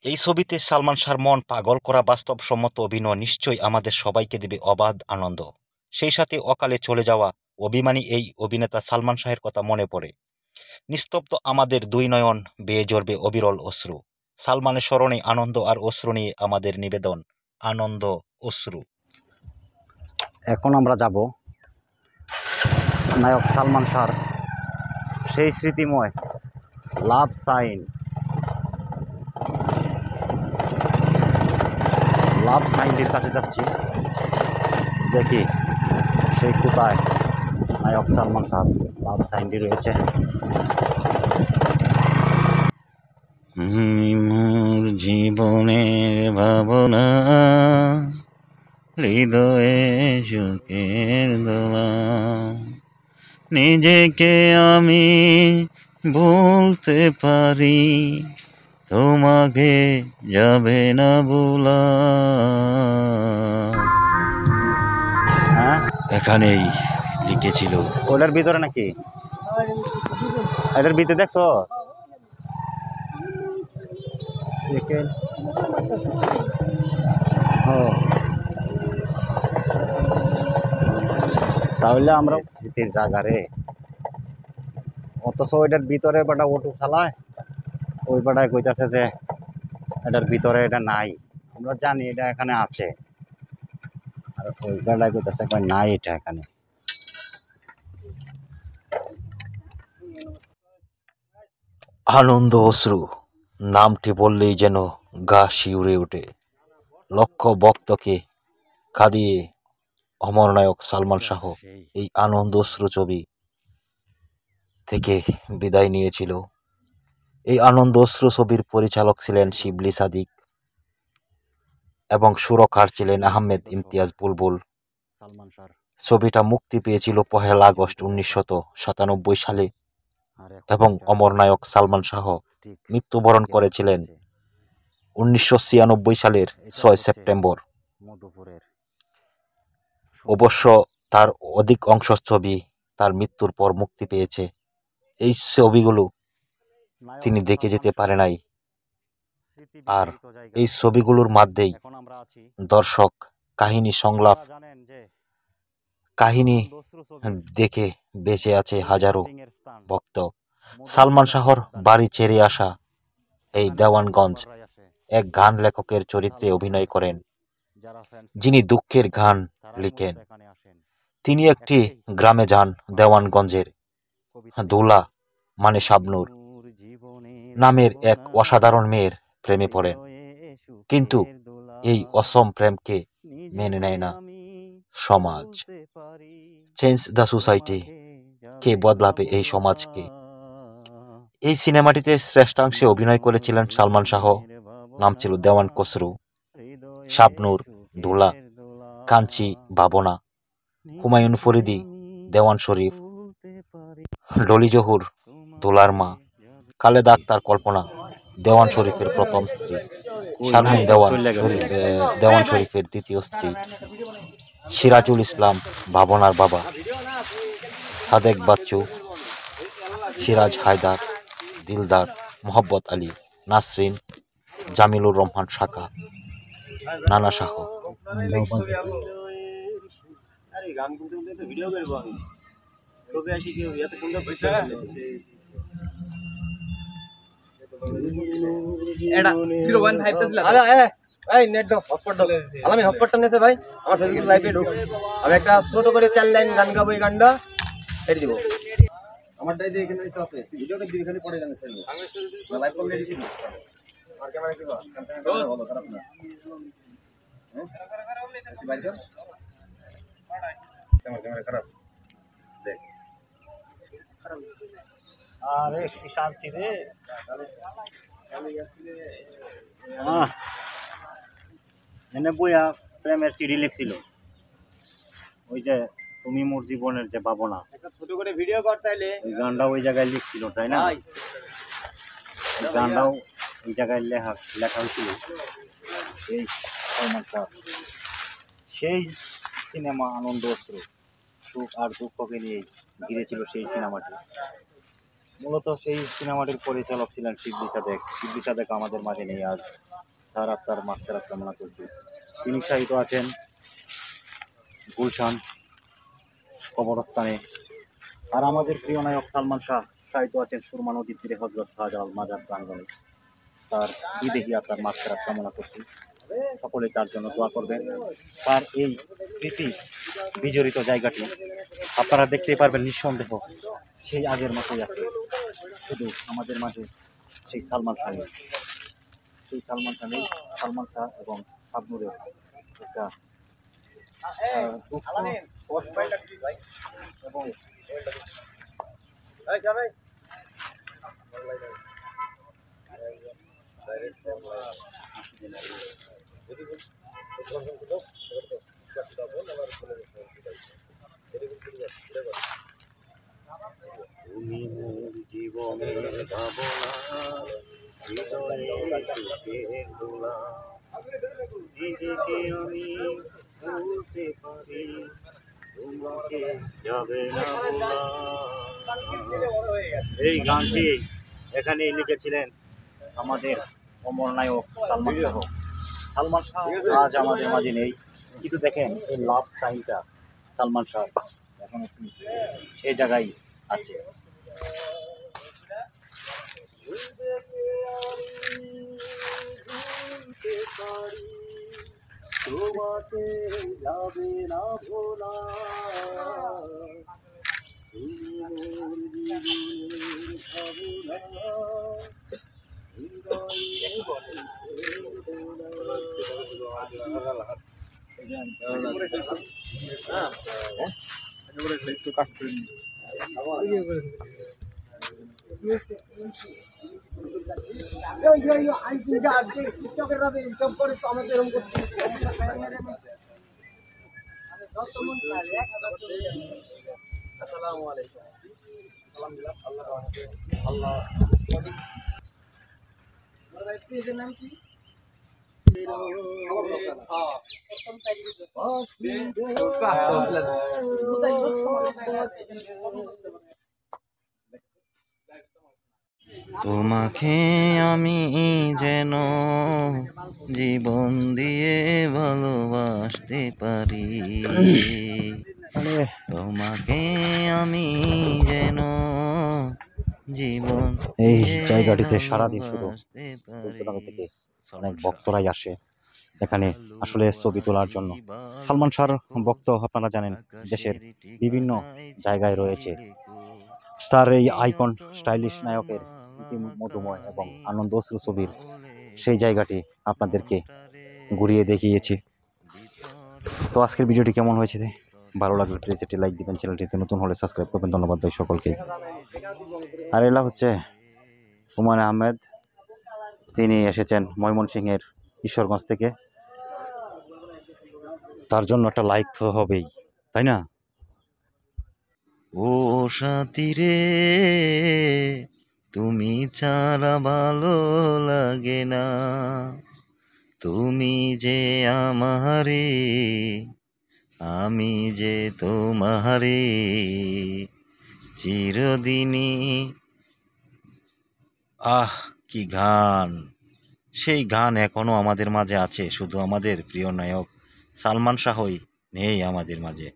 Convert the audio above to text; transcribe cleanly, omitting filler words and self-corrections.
এই ছবিতে সালমান শাহর মন পাগল করা বাস্তবসম্মত অভিনয় নিশ্চয়ই আমাদের সবাইকে দেবে অবাধ আনন্দ। সেই সাথে অকালে চলে যাওয়া অভিমানী এই অভিনেতা সালমান শাহের কথা মনে পড়ে। নিস্তব্ধ আমাদের দুই নয়ন বেয়ে ঝরবে অবিরল অশ্রু। সালমানের স্মরণে আনন্দ আর অশ্রু নিয়ে আমাদের নিবেদন, আনন্দ অশ্রু। এখন আমরা যাব নায়ক সালমান শাহর সেই স্মৃতিময় লাভ সাইনটির কাছে যাচ্ছি। দেখি সেই কোথায় নায়ক সালমান শাহ লাভ সাইনটি রয়েছে। মোর জীবনের ভাবনা, হৃদয়ে সুখের দোলা, নিজেকে আমি বলতে পারি, তোমাকে যাবে না বলা। এখানেই লিখেছিল। ওটার ভিতরে নাকি? এটার ভিতরে দেখছো? তাহলে আমরা স্মৃতির জায়গা রে, অথচ ওইটার ভিতরে বেটা অটো চালায়, ওই বেটায় কইতাছে যে এটার ভিতরে এটা নাই। আমরা জানি এটা এখানে আছে, আর ওই বেটায় কইতাছে নাই এটা এখানে। আনন্দ অশ্রু নামটি বললেই যেন গা শিউরে ওঠে। লক্ষ ভক্তকে কাঁদিয়ে অমর নায়ক সালমান শাহ এই আনন্দ অশ্রু ছবি থেকে বিদায় নিয়েছিল। এই আনন্দ অশ্রু ছবির পরিচালক ছিলেন শিবলি সাদিক এবং সুরকার ছিলেন আহমেদ ইমতিয়াজ বুলবুল। ছবিটা মুক্তি পেয়েছিল 1 আগস্ট 1997 সালে এবং অমর নায়ক সালমান শাহ মৃত্যুবরণ করেছিলেন 1996 সালের 6 সেপ্টেম্বর। অবশ্য তার অধিক অংশ ছবি তার মৃত্যুর পর মুক্তি পেয়েছে। এই ছবিগুলো তিনি দেখে যেতে পারে নাই, আর এই ছবিগুলোর মধ্যেই দর্শক কাহিনী সংলাপ কাহিনী দেখে বেঁচে আছে হাজারো ভক্ত। সালমান শাহর বাড়ি ছেড়ে আসা এই দেওয়ানগঞ্জ এক গান লেখকের চরিত্রে অভিনয় করেন, যিনি দুঃখের গান লিখেন। তিনি একটি গ্রামে যান, দেওয়ানগঞ্জের দোলা মানে শাবনূর নামের এক অসাধারণ মেয়ের প্রেমে পড়েন, কিন্তু এই অসম প্রেমকে মেনে নেয় না সমাজ। চেঞ্জ দ্য সোসাইটি, কে বদলাবে এই সমাজকে? এই সিনেমাটিতে শ্রেষ্ঠাংশে অভিনয় করেছিলেন সালমান শাহ, নাম ছিল দেওয়ান খসরু, শাবনূর, দোলা, কাঞ্চি, ভাবনা, হুমায়ুন ফরিদি, দেওয়ান শরীফ, ডলি জহুর, দোলার মা, খালেদা আক্তার কল্পনা, দেওয়ান শরীফের প্রথম স্ত্রী, শারমিন দেওয়ান শরীফের দ্বিতীয় স্ত্রী, সিরাজুল ইসলাম ভাবনার বাবা, সাদেক বাচ্চু, সিরাজ হায়দার, দিলদার, মোহাম্মদ আলী, নাসরিন, জামিলুর রহমান শাকা, নানা শাহ। আমি একটা ছোট করে 4 লাইন গান গাবো, এই গানটা এর দিব আমারটাই যে এখানে তো আছে ভিডিওটা দিবি খালি পড়ে জানেন না লাইভ করলে দিবি আর ক্যামেরা কি বল ক্যামেরা ভালো খারাপ না হ্যাঁ বাইরে কর ক্যামেরা খারাপ দেখ খারাপ আরে কি শান্তি রে এনে বইয়া প্রেমের চিঠি লিখছিল, ওই যে তুমি মোর জীবনের যে ভাবনা, একটা ছোট করে ভিডিও কর তাইলে। ওই গানটা ওই জায়গায় লিখছিল, তাই না? ওই গানটাও ওই জায়গায় লেখা হয়েছিল। এই সালমান শাহ সেই সিনেমা আনন্দ অশ্রু, সুখ আর দুঃখকে নিয়ে ঘিরেছিল সেই সিনেমাটি। মূলত সেই সিনেমাটির পরিচালক ছিলেন শিবলি সাদেক। শিবলি সাদেক আমাদের মাঝে নেই আজ। তার আত্মার মাগফিরাত কামনা করছি। তিনি শায়িত আছেন গুলশান কবরস্থানে। আর আমাদের প্রিয় নায়ক সালমান শাহ শায়িত আছেন সুরমা নদীর তীরে হযরত শাহজালাল মাজার প্রাঙ্গণে। তার বিদেহী আত্মার মাগফিরাত কামনা করছি। সকলে তার জন্য দোয়া করবেন। তার এই স্মৃতি বিজড়িত জায়গাটি আপনারা দেখতেই পারবেন নিঃসন্দেহ সেই আগের মতোই আছে। শুধু আমাদের মাঝে সেই সালমান শাহ এবং শাবনূরের একটা দুঃখ এবং তুমি মোর জীবনের ভাবনা, হৃদয়ে সুখের দোলা, নিজেকে আমি বলতে পারি তোমাকে যাবে না বলা। এই গানটি এখানেই লিখেছিলেন আমাদের অমর নায়ক সালমান শাহ। সালমান শাহ আজ আমাদের মাঝে নেই, কিন্তু দেখেন এই লাভ সাইনটা সালমান শাহ এখন সেই জায়গায় আছে। তোমাকে যাবে না ভোলা, তুমি মোর জীবনের ভাবনা, হৃদয়ে তোমাকে আমি যেন জীবন দিয়ে ভালোবাসতে পারি, তোমাকে আমি যেন জীবন এই দিয়ে জায়গাটিতে সারাদিন শুধু ভালোবাসতে পারি। থেকে অনেক ভক্তরাই আসে এখানে আসলে ছবি তোলার জন্য। সালমান শাহর ভক্ত আপনারা জানেন দেশের বিভিন্ন জায়গায় রয়েছে। তার এই আইকন স্টাইলিশ নায়কের মধুময় এবং আনন্দ অশ্রু ছবির সেই জায়গাটি আপনাদেরকে ঘুরিয়ে দেখিয়েছি। তো আজকের ভিডিওটি কেমন হয়েছে, ভালো লাগলে প্লিজ একটি লাইক দিবেন, চ্যানেলটিতে নতুন হলে সাবস্ক্রাইব করবেন। ধন্যবাদ ভাই সকলকে। আর এলা হচ্ছে হুমায়ুন আহমেদ, তিনি এসেছেন ময়মনসিংহের ঈশ্বরগঞ্জ থেকে, তার জন্য একটা লাইক তো হবেই, তাই না? ও সাথী রে, তুমি ছাড়া ভালো লাগে না, তুমি যে আমারে, আমি যে তোমারে চিরদিনই। আহ কি গান! সেই গান এখনো আমাদের মাঝে আছে, শুধু আমাদের প্রিয় নায়ক সালমান শাহই নেই আমাদের মাঝে।